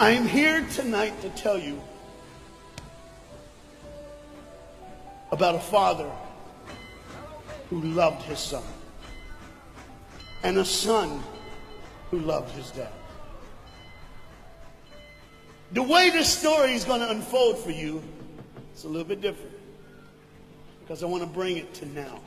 I am here tonight to tell you about a father who loved his son and a son who loved his dad. The way this story is going to unfold for you is a little bit different, because I want to bring it to now.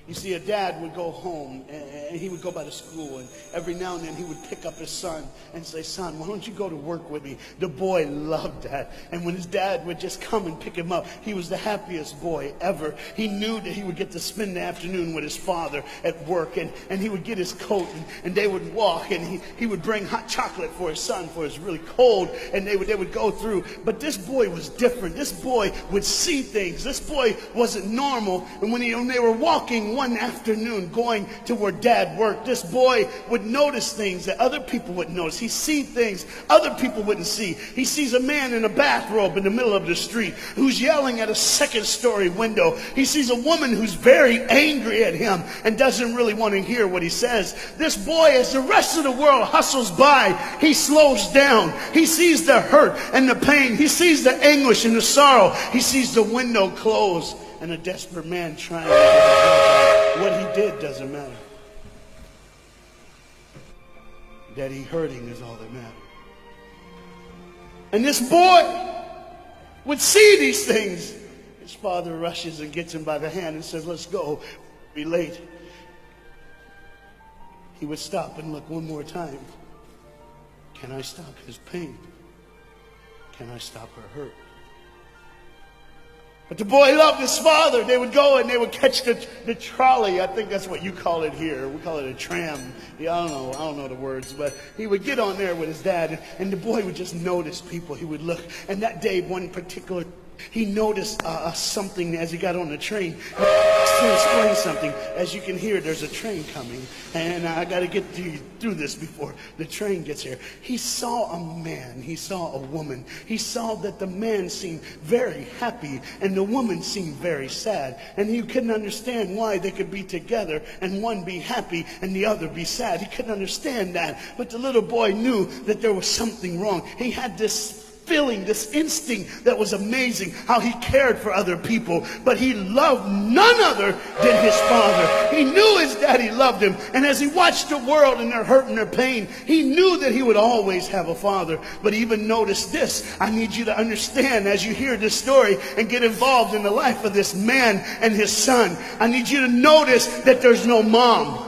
You see, a dad would go home and he would go by the school, and every now and then he would pick up his son and say, "Son, why don't you go to work with me?" The boy loved that. And when his dad would just come and pick him up, he was the happiest boy ever. He knew that he would get to spend the afternoon with his father at work, and he would get his coat, and they would walk, and he would bring hot chocolate for his son, for it's really cold, and they would go through. But this boy was different. This boy would see things. This boy wasn't normal. And when they were walking one afternoon going to where dad worked, this boy would notice things that other people wouldn't notice. He see things other people wouldn't see. He sees a man in a bathrobe in the middle of the street who's yelling at a second-story window. He sees a woman who's very angry at him and doesn't really want to hear what he says. This boy, as the rest of the world hustles by, he slows down. He sees the hurt and the pain. He sees the anguish and the sorrow. He sees the window close and a desperate man trying to get it. What he did doesn't matter. That he hurting is all that matters. And this boy would see these things. His father rushes and gets him by the hand and says, "Let's go. Be late." He would stop and look one more time. Can I stop his pain? Can I stop her hurt? But the boy loved his father. They would go and they would catch the trolley. I think that's what you call it here. We call it a tram. Yeah, I don't know the words. But he would get on there with his dad, and the boy would just notice people. He would look. And that day, one particular, he noticed something as he got on the train. To explain something, as you can hear, there's a train coming, and I got to get through this before the train gets here. He saw a man, he saw a woman. He saw that the man seemed very happy and the woman seemed very sad, and he couldn't understand why they could be together and one be happy and the other be sad. He couldn't understand that, but the little boy knew that there was something wrong. He had this feeling, this instinct that was amazing, how he cared for other people, but he loved none other than his father. He knew his daddy loved him, and as he watched the world and their hurt and their pain, he knew that he would always have a father. But even notice this, I need you to understand as you hear this story and get involved in the life of this man and his son. I need you to notice that there's no mom.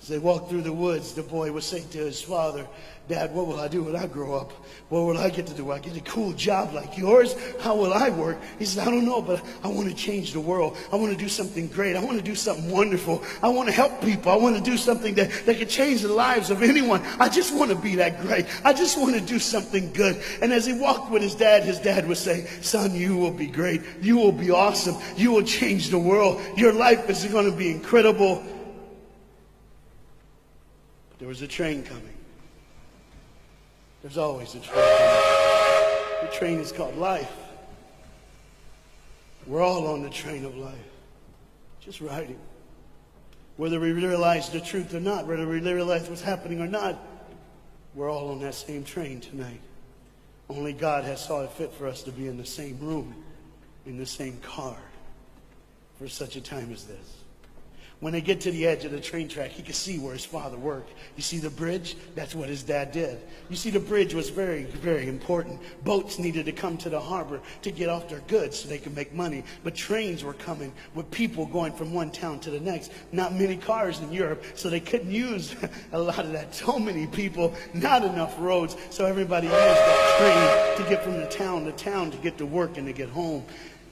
As they walked through the woods, the boy would say to his father, "Dad, what will I do when I grow up? What will I get to do? Will I get a cool job like yours? How will I work?" He said, "I don't know, but I want to change the world. I want to do something great. I want to do something wonderful. I want to help people. I want to do something that could change the lives of anyone. I just want to be that great. I just want to do something good." And as he walked with his dad would say, "Son, you will be great. You will be awesome. You will change the world. Your life is going to be incredible." But there was a train coming. There's always a train coming. The train is called life. We're all on the train of life, just riding. Whether we realize the truth or not, whether we realize what's happening or not, we're all on that same train tonight. Only God has saw it fit for us to be in the same room, in the same car, for such a time as this. When they get to the edge of the train track, he could see where his father worked. You see the bridge? That's what his dad did. You see, the bridge was very, very important. Boats needed to come to the harbor to get off their goods so they could make money. But trains were coming with people going from one town to the next. Not many cars in Europe, so they couldn't use a lot of that. So many people, not enough roads, so everybody used that train to get from the town to town to get to work and to get home.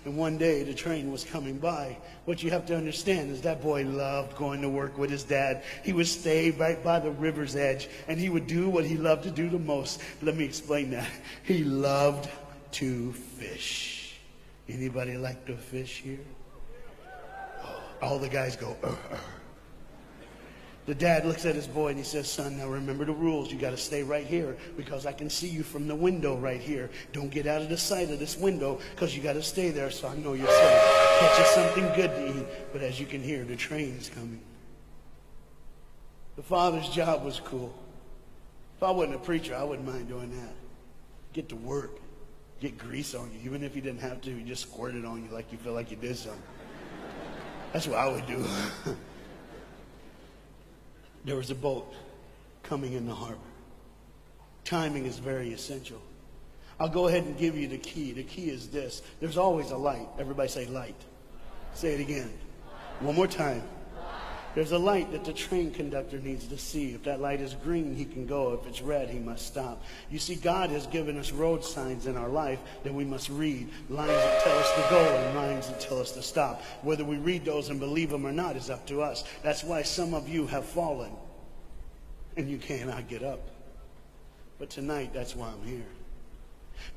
And one day the train was coming by. What you have to understand is that boy loved going to work with his dad. He would stay right by the river's edge, and he would do what he loved to do the most. Let me explain that. He loved to fish. Anybody like to fish here? All the guys go, The dad looks at his boy and he says, "Son, now remember the rules. You got to stay right here because I can see you from the window right here. Don't get out of the sight of this window because you got to stay there so I know you're safe. Catch you something good to eat." But as you can hear, the train is coming. The father's job was cool. If I wasn't a preacher, I wouldn't mind doing that. Get to work. Get grease on you. Even if you didn't have to, you just squirt it on you like you feel like you did something. That's what I would do. There was a boat coming in the harbor. Timing is very essential. I'll go ahead and give you the key. The key is this. There's always a light. Everybody say light. Say it again. One more time. There's a light that the train conductor needs to see. If that light is green, he can go. If it's red, he must stop. You see, God has given us road signs in our life that we must read. Lines that tell us to go and lines that tell us to stop. Whether we read those and believe them or not is up to us. That's why some of you have fallen and you cannot get up. But tonight, that's why I'm here.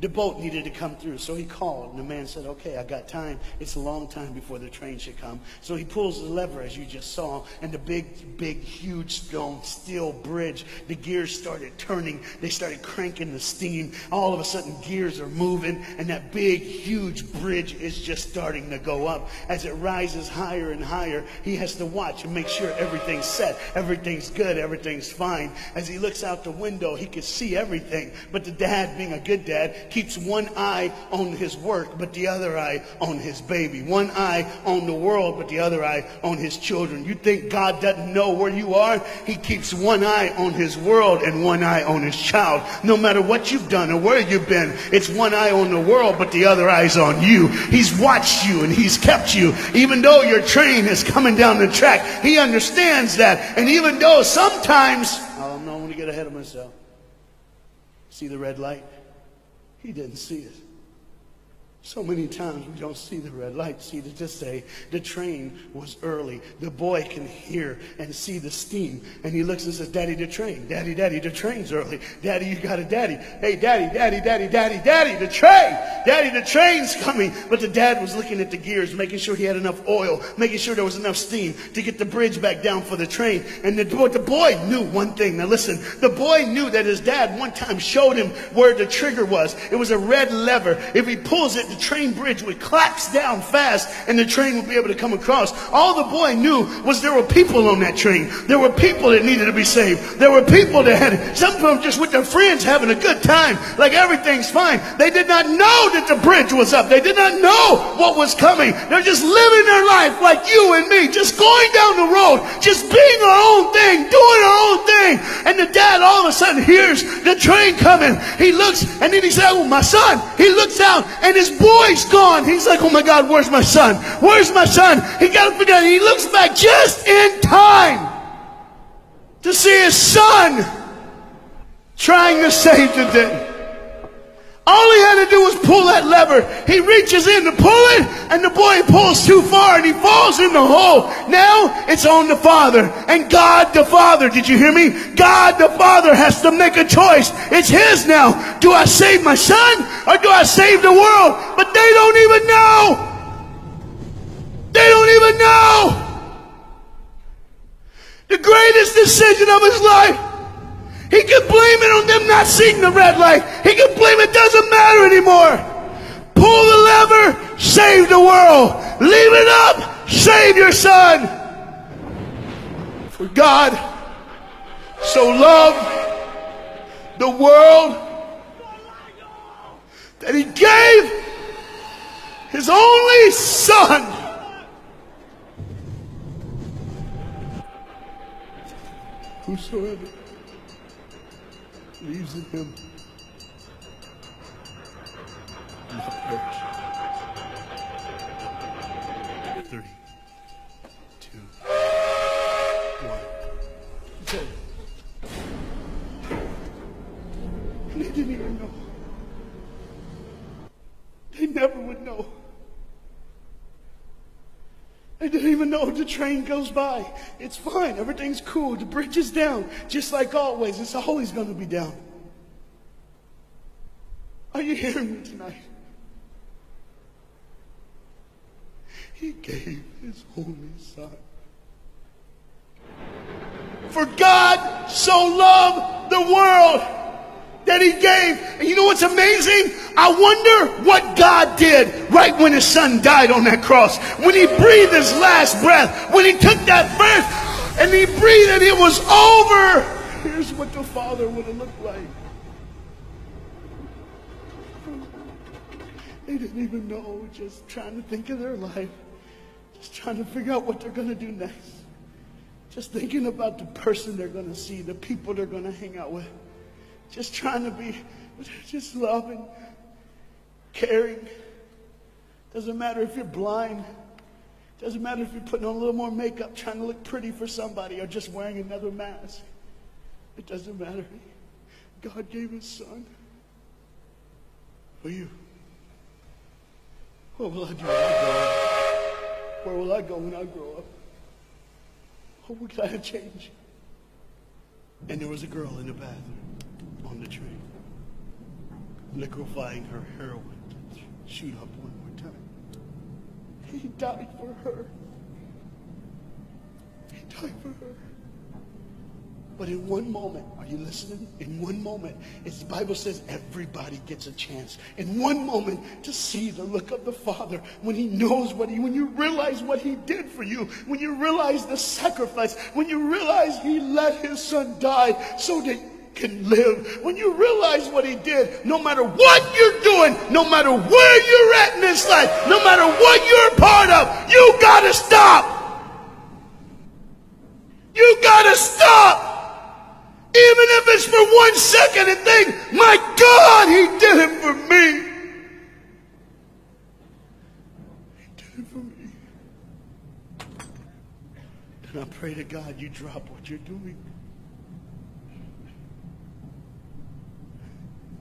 The boat needed to come through, so he called, and the man said, okay, I got time. It's a long time before the train should come. So he pulls the lever, as you just saw, and the big, huge steel bridge, the gears started turning. They started cranking the steam. All of a sudden, gears are moving, and that big, huge bridge is just starting to go up. As it rises higher and higher, he has to watch and make sure everything's set, everything's good, everything's fine. As he looks out the window, he can see everything, but the dad, being a good dad, keeps one eye on his work, but the other eye on his baby. One eye on the world, but the other eye on his children. You think God doesn't know where you are? He keeps one eye on his world and one eye on his child. No matter what you've done or where you've been, it's one eye on the world, but the other eye's on you. He's watched you and he's kept you. Even though your train is coming down the track, he understands that. And even though sometimes, I don't know, I'm going to get ahead of myself. See the red light? He didn't see it. So many times we don't see the red light. See, to just say the train was early. The boy can hear and see the steam. And he looks and says, Daddy, the train. Daddy, the train's early. Daddy, you got a daddy. Hey, Daddy, the train. Daddy, the train's coming. But the dad was looking at the gears, making sure he had enough oil, making sure there was enough steam to get the bridge back down for the train. And the boy knew one thing. Now listen, the boy knew that his dad one time showed him where the trigger was. It was a red lever. If he pulls it, the train bridge would collapse down fast and the train would be able to come across. All the boy knew was there were people on that train. There were people that needed to be saved. There were people that had, some of them just with their friends having a good time, like everything's fine. They did not know that the bridge was up. They did not know what was coming. They're just living their life like you and me, just going down the road, just being our own thing, doing our own thing. And the dad all of a sudden hears the train coming. He looks and then he said, oh, my son. He looks out and his boy's gone. He's like, oh my God, where's my son? Where's my son? He got up and he looks back just in time to see his son trying to save the day. All he had to do was pull that lever. He reaches in to pull it, and the boy pulls too far, and he falls in the hole. Now it's on the father. And God the Father, did you hear me? God the Father has to make a choice. It's his now. Do I save my son, or do I save the world? But they don't even know. They don't even know. The greatest decision of his life. He can blame it on them not seeing the red light. He can blame it doesn't matter anymore. Pull the lever, save the world. Leave it up, save your son. For God so loved the world that he gave his only son. Whosoever believes in him will not perish. 3, 2, 1. Okay. And they didn't even know. They never would know. They didn't even know the train goes by. It's fine. Everything's cool. The bridge is down. Just like always. It's always going to be down. Are you hearing me tonight? He gave his only son. For God so loved the world that he gave. And you know what's amazing? I wonder what God did right when his son died on that cross. When he breathed his last breath. When he took that breath and he breathed and it was over. Here's what the Father would have looked like. They didn't even know, just trying to think of their life, just trying to figure out what they're going to do next. Just thinking about the person they're going to see, the people they're going to hang out with. Just trying to be, just loving, caring. Doesn't matter if you're blind. Doesn't matter if you're putting on a little more makeup, trying to look pretty for somebody, or just wearing another mask. It doesn't matter. God gave his son for you. What will I do when I grow up? Where will I go when I grow up? What can I change? And there was a girl in the bathroom on the train, liquefying her heroin to shoot up one more time. He died for her. He died for her. But in one moment, are you listening? In one moment, the Bible says everybody gets a chance. In one moment to see the look of the Father when he knows when you realize what he did for you, when you realize the sacrifice, when you realize he let his son die so that you can live, when you realize what he did, no matter what you're doing, no matter where you're at in this life, no matter what you're a part of, you gotta stop. You gotta stop. Even if it's for 1 second, and think, my God, he did it for me. He did it for me. And I pray to God you drop what you're doing.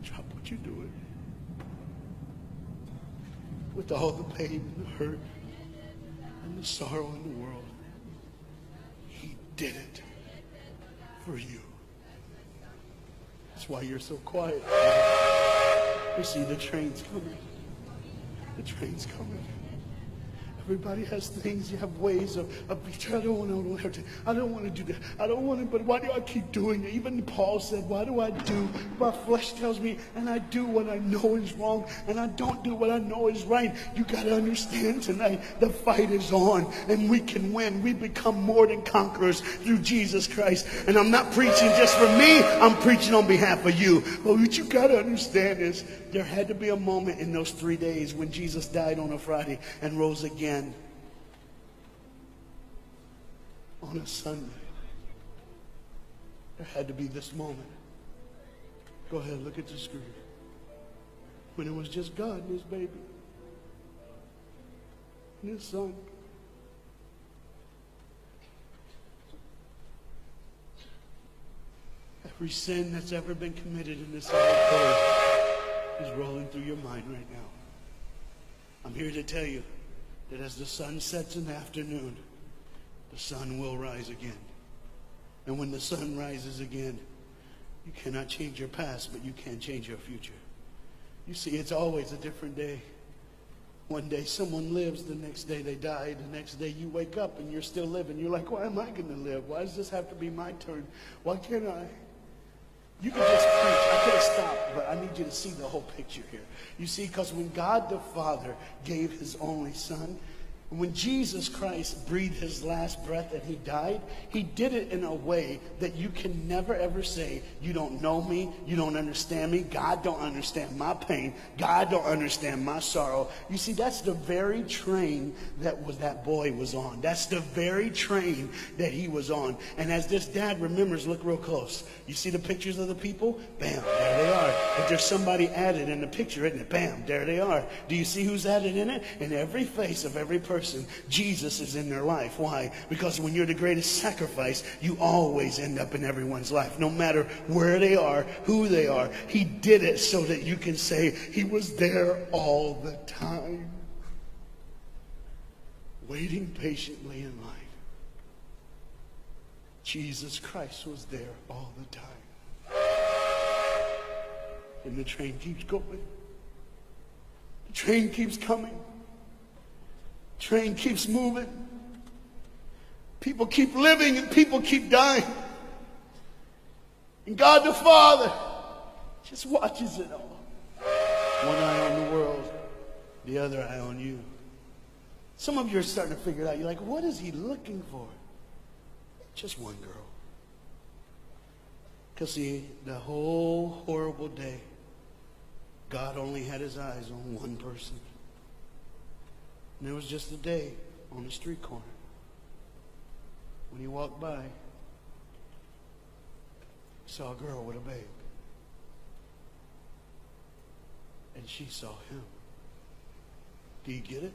Drop what you're doing. With all the pain and the hurt and the sorrow in the world, he did it for you. That's why you're so quiet. You see, the train's coming. The train's coming. Everybody has things. You have ways of I don't want to do that. I don't want to, but why do I keep doing it? Even Paul said, why do I do? My flesh tells me, and I do what I know is wrong, and I don't do what I know is right. You got to understand tonight, the fight is on, and we can win. We become more than conquerors through Jesus Christ. And I'm not preaching just for me. I'm preaching on behalf of you. But what you got to understand is, there had to be a moment in those 3 days when Jesus died on a Friday and rose again on a Sunday. There had to be this moment. Go ahead, look at the screen. When it was just God and his baby and his son. Every sin that's ever been committed in this earth is rolling through your mind right now. I'm here to tell you that as the sun sets in the afternoon, the sun will rise again. And when the sun rises again, you cannot change your past, but you can change your future. You see, it's always a different day. One day someone lives, the next day they die, the next day you wake up and you're still living. You're like, why am I going to live? Why does this have to be my turn? Why can't I? You can just preach. I could have stopped, but I need you to see the whole picture here. You see, because when God the Father gave his only son, when Jesus Christ breathed his last breath and he died, he did it in a way that you can never ever say, you don't know me, you don't understand me, God don't understand my pain, God don't understand my sorrow. You see, that's the very train that boy was on. That's the very train that he was on. And as this dad remembers, look real close. You see the pictures of the people? Bam, there they are. If there's somebody added in the picture, isn't it? Bam, there they are. Do you see who's added in it? In every face of every person, Jesus is in their life. Why? Because when you're the greatest sacrifice, you always end up in everyone's life. No matter where they are, who they are. He did it so that you can say he was there all the time. Waiting patiently in line. Jesus Christ was there all the time. And the train keeps going. The train keeps coming. Train keeps moving. People keep living and people keep dying. And God the Father just watches it all. One eye on the world, the other eye on you. Some of you are starting to figure it out. You're like, what is he looking for? Just one girl. Because see, the whole horrible day, God only had his eyes on one person. And it was just a day on the street corner. When he walked by, he saw a girl with a babe. And she saw him. Do you get it?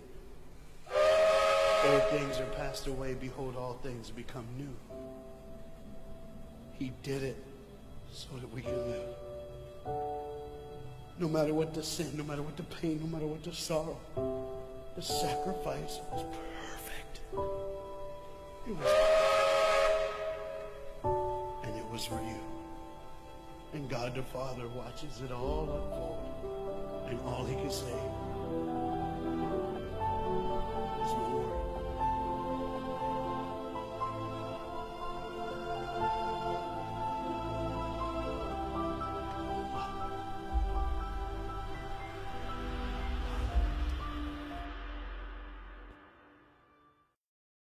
Old things are passed away. Behold, all things become new. He did it so that we can live. No matter what the sin, no matter what the pain, no matter what the sorrow, the sacrifice was perfect. It was perfect. And it was for you. And God the Father watches it all unfold. And all he can say